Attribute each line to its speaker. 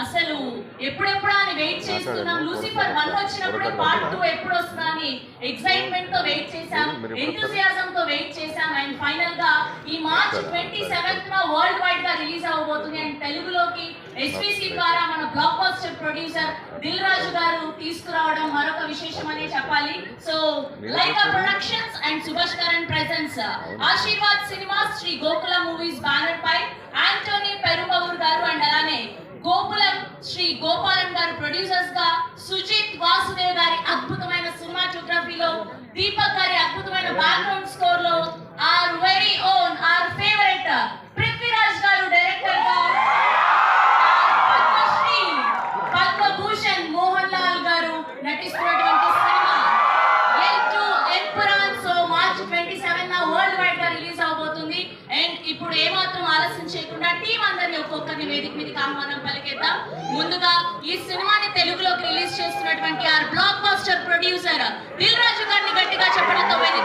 Speaker 1: అసలు ఎప్పుడెప్పుడా అని వెయిట్ చేస్తున్నాం. లూసిఫర్ 1 వచ్చినప్పుడే పార్ట్ 2 ఎప్పుడు వస్తుందా అని ఎక్సైట్మెంట్ తో వెయిట్ చేశాం, ఎంతూసియాజం తో వెయిట్ చేశాం. అండ్ ఫైనల్ గా ఈ మార్చ్ 27th వరల్డ్ వైడ్ గా రిలీజ్ అవబోతుంది. అండ్ తెలుగులోకి ఎస్విసి ద్వారా మన blockbuster producer Dil Raju garu తీసుకురావడం మరొక విశేషం అనే చెప్పాలి. సో లైకా ప్రొడక్షన్స్ అండ్ సుభాష్ Karan presents Aashirvad cinemas, Sri Gokula movies banner పై ఆంటోనీ పెరుంబవూర్ గారు అండ్ అలానే గోకులం శ్రీ గోపాలం గారు ప్రొడ్యూసర్స్ గా, సుజిత్ వాసుదేవ్ గారి అద్భుతమైన సినిమాటోగ్రఫీలో, దీపక్ గారి అద్భుతమైన బ్యాక్గ్రౌండ్ స్కోర్ లో our very own our favourite Prithviraj గారు డైరెక్టర్ గా, పద్మశ్రీ పద్మభూషణ్ మోహన్ లాల్ గారు నటిస్తున్నటువంటి cinema L two Empuraan. So March 27 world wide గా రిలీజ్ అవబోతుంది. అండ్ ఇప్పుడు ఏమాత్రం ఆలస్యం చేయకుండా టీం అందరినీ ఒక్కొక్కరిని వేదిక మీదకి ఆహ్వానం పలికేద్దాం. ముందుగా ఈ సినిమాని తెలుగులోకి రిలీజ్ చేస్తున్నటువంటి our blockbuster producer Dil Raju గారిని గట్టిగా చెప్పడంతో వేదిక